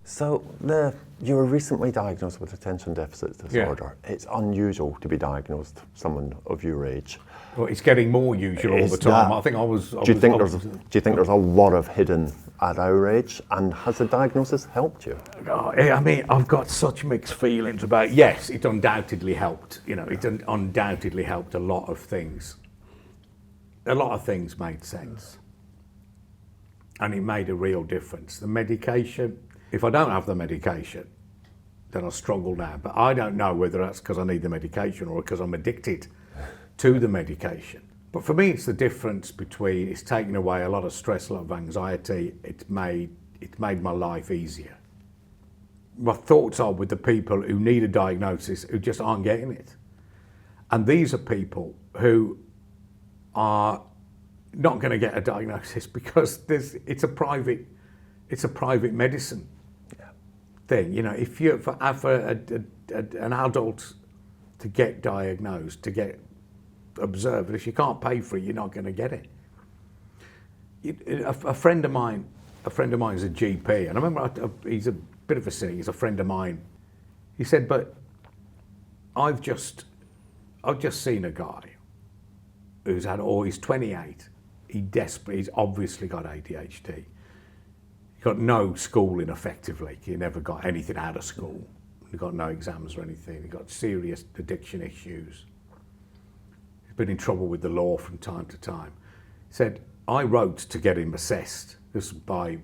So you were recently diagnosed with attention deficit disorder. Yeah. It's unusual to be diagnosed someone of your age. Well, it's getting more usual all the time. I think I was. Do you think there's a lot of hidden at our age, and has the diagnosis helped you? I mean, I've got such mixed feelings about. Yes, it undoubtedly helped. You know, it undoubtedly helped a lot of things. A lot of things made sense, and it made a real difference. The medication. If I don't have the medication, then I struggle now. But I don't know whether that's because I need the medication or because I'm addicted to the medication. But for me, it's the difference between it's taken away a lot of stress, a lot of anxiety. It's made my life easier. My thoughts are with the people who need a diagnosis who just aren't getting it. And these are people who are not going to get a diagnosis because it's a private medicine thing. You know, if you for an adult to get diagnosed, to get observed, if you can't pay for it, you're not going to get it. A friend of mine is a GP, and I remember he's a bit of a cynic. He's a friend of mine. He said, "But I've just seen a guy he's 28. He's obviously got ADHD. He got no schooling effectively. He never got anything out of school. He got no exams or anything. He got serious addiction issues. He's been in trouble with the law from time to time." He said, "I wrote to get him assessed." This was by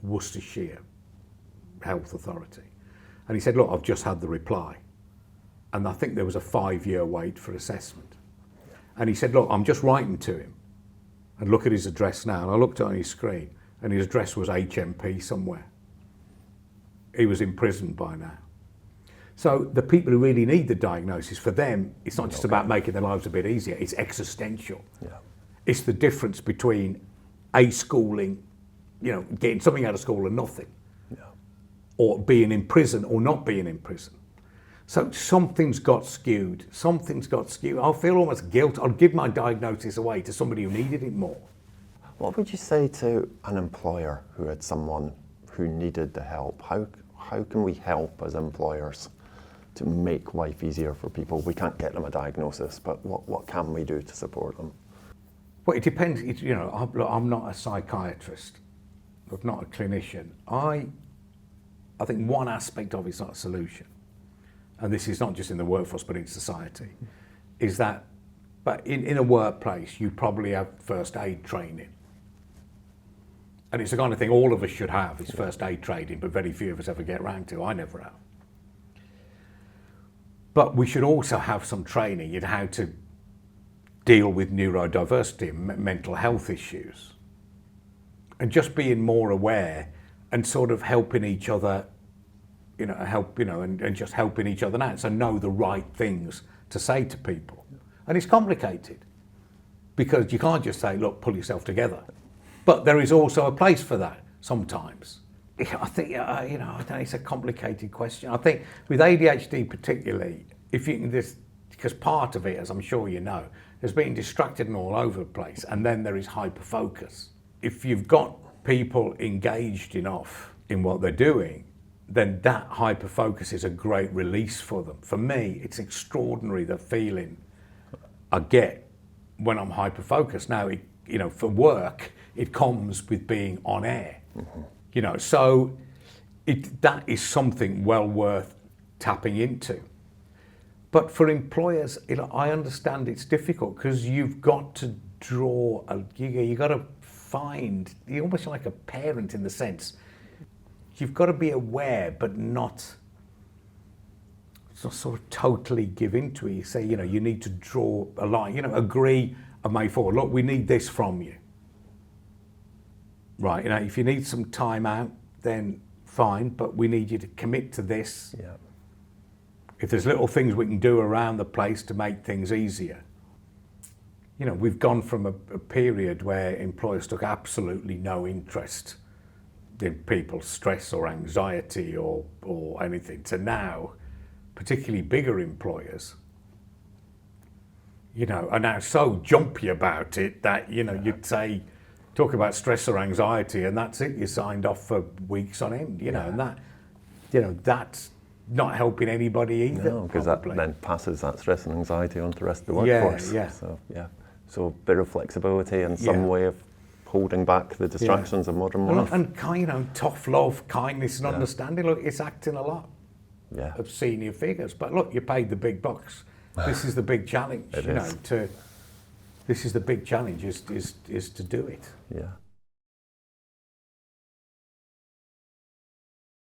Worcestershire Health Authority. And he said, "Look, I've just had the reply." And I think there was a 5-year wait for assessment. And he said, "Look, I'm just writing to him. And look at his address now." And I looked on his screen, and his address was HMP somewhere. He was in prison by now. So the people who really need the diagnosis, for them, it's not just about making their lives a bit easier, it's existential. Yeah. It's the difference between schooling, you know, getting something out of school and nothing, or being in prison or not being in prison. So something's got skewed. I'll feel almost guilt. I'll give my diagnosis away to somebody who needed it more. What would you say to an employer who had someone who needed the help? How can we help as employers to make life easier for people? We can't get them a diagnosis, but what can we do to support them? Well, it depends. You know, I'm not a psychiatrist. I'm not a clinician. I think one aspect of it's not a solution, and this is not just in the workforce but in society, is that, but in a workplace you probably have first aid training. And it's the kind of thing all of us should have, is first aid training, but very few of us ever get around to. I never have. But we should also have some training in how to deal with neurodiversity and mental health issues. And just being more aware and sort of helping each other, and just helping each other out. So know the right things to say to people. And it's complicated because you can't just say, "Look, pull yourself together." But there is also a place for that sometimes. I think, it's a complicated question. I think with ADHD particularly, because part of it, as I'm sure you know, is being distracted and all over the place, and then there is hyperfocus. If you've got people engaged enough in what they're doing, then that hyperfocus is a great release for them. For me, it's extraordinary the feeling I get when I'm hyperfocused. Now, for work, it comes with being on air. Mm-hmm. So that is something well worth tapping into. But for employers, I understand it's difficult because you've got to draw, you've got to find, you're almost like a parent in the sense, you've got to be aware but not sort of totally give into it. You say, you need to draw a line, agree a May forward. Look, we need this from you. Right, if you need some time out, then fine, but we need you to commit to this. Yeah. If there's little things we can do around the place to make things easier. We've gone from a period where employers took absolutely no interest in people's stress or anxiety or anything, to now, particularly bigger employers, are now so jumpy about it that, you'd say, talk about stress or anxiety and that's it, you're signed off for weeks on end, and you know, that's not helping anybody either. No, because that probably. then passes that stress and anxiety onto the rest of the Yeah, workforce. yeah. So yeah, so a bit of flexibility and some Yeah. way of holding back the distractions of modern life. And you know, tough love, kindness, and Yeah. understanding. Look, it's acting a lot Yeah, of senior figures, but look, you paid the big bucks. This is the big challenge. It you know, is. this is the big challenge is to do it. yeah.